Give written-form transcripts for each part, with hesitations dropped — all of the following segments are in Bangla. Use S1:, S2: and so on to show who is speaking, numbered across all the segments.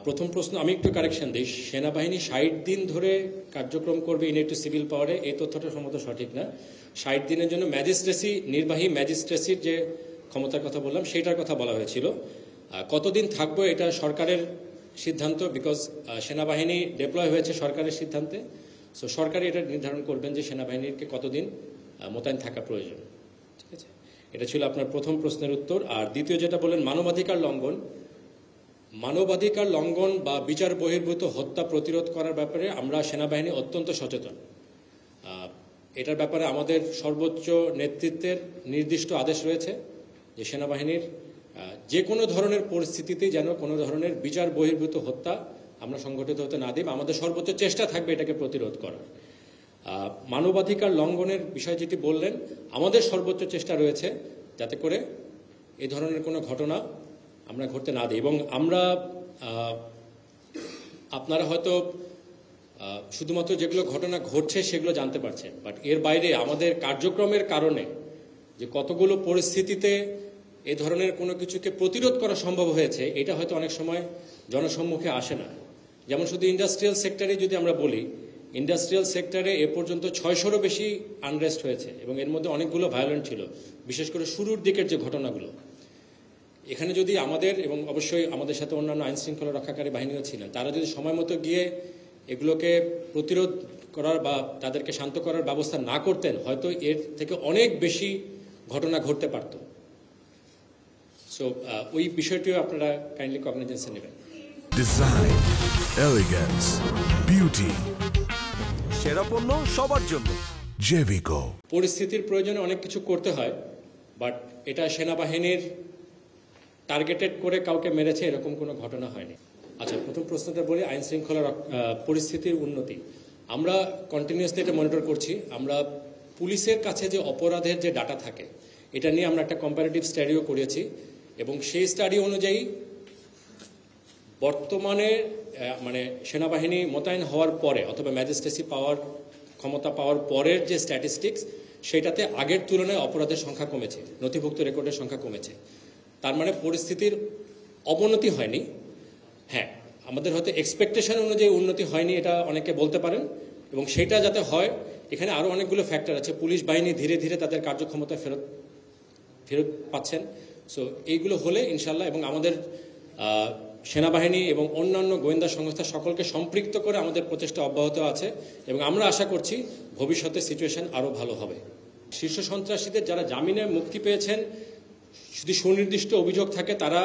S1: প্রথম প্রশ্ন আমি একটু কারেকশন দিই। সেনাবাহিনী ৬০ দিন ধরে কার্যক্রম করবে ইউনিটি সিভিল পাওয়ারে, এই তথ্যটা সম্ভবত সঠিক না। ৬০ দিনের জন্য ম্যাজিস্ট্রেসি, নির্বাহী ম্যাজিস্ট্রেসির যে ক্ষমতার কথা বললাম সেটার কথা বলা হয়েছিল। কতদিন থাকবো এটা সরকারের সিদ্ধান্ত, বিকজ সেনাবাহিনী ডিপ্লয় হয়েছে সরকারের সিদ্ধান্তে। সো সরকারই এটা নির্ধারণ করবেন যে সেনাবাহিনীকে কতদিন মোতায়েন থাকা প্রয়োজন। ঠিক আছে, এটা ছিল আপনার প্রথম প্রশ্নের উত্তর। আর দ্বিতীয় যেটা বললেন মানবাধিকার লঙ্ঘন, মানবাধিকার লঙ্ঘন বা বিচার বহির্ভূত হত্যা প্রতিরোধ করার ব্যাপারে আমরা সেনাবাহিনী অত্যন্ত সচেতন। এটার ব্যাপারে আমাদের সর্বোচ্চ নেতৃত্বের নির্দিষ্ট আদেশ রয়েছে যে সেনাবাহিনীর যে কোনো ধরনের পরিস্থিতিতে যেন কোনো ধরনের বিচার বহির্ভূত হত্যা আমরা সংগঠিত হতে না দিই, আমাদের সর্বোচ্চ চেষ্টা থাকবে এটাকে প্রতিরোধ করার। মানবাধিকার লঙ্ঘনের বিষয় যেটি বললেন, আমাদের সর্বোচ্চ চেষ্টা রয়েছে যাতে করে এই ধরনের কোনো ঘটনা আমরা ঘটতে না দিই। এবং আমরা আপনারা হয়তো শুধুমাত্র যেগুলো ঘটনা ঘটছে সেগুলো জানতে পারছেন, বাট এর বাইরে আমাদের কার্যক্রমের কারণে যে কতগুলো পরিস্থিতিতে এই ধরনের কোনো কিছুকে প্রতিরোধ করা সম্ভব হয়েছে এটা হয়তো অনেক সময় জনসম্মুখে আসে না। যেমন শুধু ইন্ডাস্ট্রিয়াল সেক্টরে যদি আমরা বলি, ইন্ডাস্ট্রিয়াল সেক্টরে এ পর্যন্ত ৬০০রও বেশি আনরেস্ট হয়েছে এবং এর মধ্যে অনেকগুলো ভায়োলেন্ট ছিল, বিশেষ করে শুরুর দিকের যে ঘটনাগুলো। এখানে যদি আমাদের এবং অবশ্যই আমাদের সাথে অন্যান্য আইন শৃঙ্খলা রক্ষাকারী বাহিনীও ছিলেন, তারা যদি সময় মতো গিয়ে এগুলোকে প্রতিরোধ করার বা তাদেরকে শান্ত করার ব্যবস্থা না করতেন, হয়তো এর থেকে অনেক বেশি ঘটনা ঘটতে পারত। সো ওই বিষয়টিও আপনারা কাইন্ডলি কগনিজেন্সে নেবেন।
S2: ডিজাইন, এলিগেন্স, বিউটি,
S3: সেরা পণ্য সবার জন্য
S2: জেভিকো।
S1: পরিস্থিতির প্রয়োজনে অনেক কিছু করতে হয়, বাট এটা সেনাবাহিনীর টার্গেটেড করে কাউকে মেরেছে এরকম কোনো ঘটনা হয়নি। আচ্ছা, প্রথম প্রশ্নটা বলি, আইন শৃঙ্খলা পরিস্থিতির উন্নতি। আমরা কন্টিনিউয়াসলি এটা মনিটর করছি। আমরা পুলিশের কাছে যে অপরাধের যে ডাটা থাকে এটা নিয়ে আমরা একটা কম্পারেটিভ স্টাডিও করেছি এবং সেই স্টাডি অনুযায়ী বর্তমানে মানে সেনাবাহিনী মোতায়েন হওয়ার পরে অথবা ম্যাজিস্ট্রেসি পাওয়ার ক্ষমতা পাওয়ার পরের যে স্ট্যাটিস্টিক্স সেটাতে আগের তুলনায় অপরাধের সংখ্যা কমেছে, নথিভুক্ত রেকর্ডের সংখ্যা কমেছে। তার মানে পরিস্থিতির অবনতি হয়নি। হ্যাঁ, আমাদের হয়তো এক্সপেকটেশন অনুযায়ী উন্নতি হয়নি এটা অনেকে বলতে পারেন, এবং সেটা যাতে হয় এখানে আরও অনেকগুলো ফ্যাক্টর আছে। পুলিশ বাহিনী ধীরে ধীরে তাদের কার্যক্ষমতা ফেরত পাচ্ছেন। সো এইগুলো হলে ইনশাল্লাহ, এবং আমাদের সেনাবাহিনী এবং অন্যান্য গোয়েন্দা সংস্থা সকলকে সম্পৃক্ত করে আমাদের প্রচেষ্টা অব্যাহত আছে এবং আমরা আশা করছি ভবিষ্যতে সিচুয়েশন আরও ভালো হবে। শীর্ষ সন্ত্রাসীদের যারা জামিনে মুক্তি পেয়েছেন, যদি সুনির্দিষ্ট অভিযোগ থাকে তারা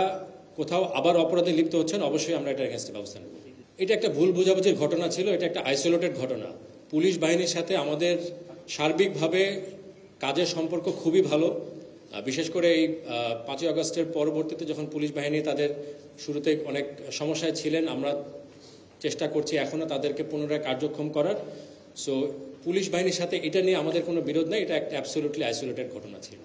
S1: কোথাও আবার অপরাধে লিপ্ত হচ্ছেন, অবশ্যই আমরা এটা এগেইনস্টে ব্যবস্থা নেব। এটা একটা ভুল বোঝাবুঝির ঘটনা ছিল, এটা একটা আইসোলেটেড ঘটনা। পুলিশ বাহিনীর সাথে আমাদের সার্বিকভাবে কাজের সম্পর্ক খুবই ভালো। বিশেষ করে এই ৫ই আগস্টের পরবর্তীতে যখন পুলিশ বাহিনী তাদের শুরুতে অনেক সমস্যায় ছিলেন, আমরা চেষ্টা করছি এখনও তাদেরকে পুনরায় কার্যক্ষম করার। সো পুলিশ বাহিনীর সাথে এটা নিয়ে আমাদের কোনো বিরোধ নেই, এটা একটা অ্যাবসলিউটলি আইসোলেটেড ঘটনা ছিল।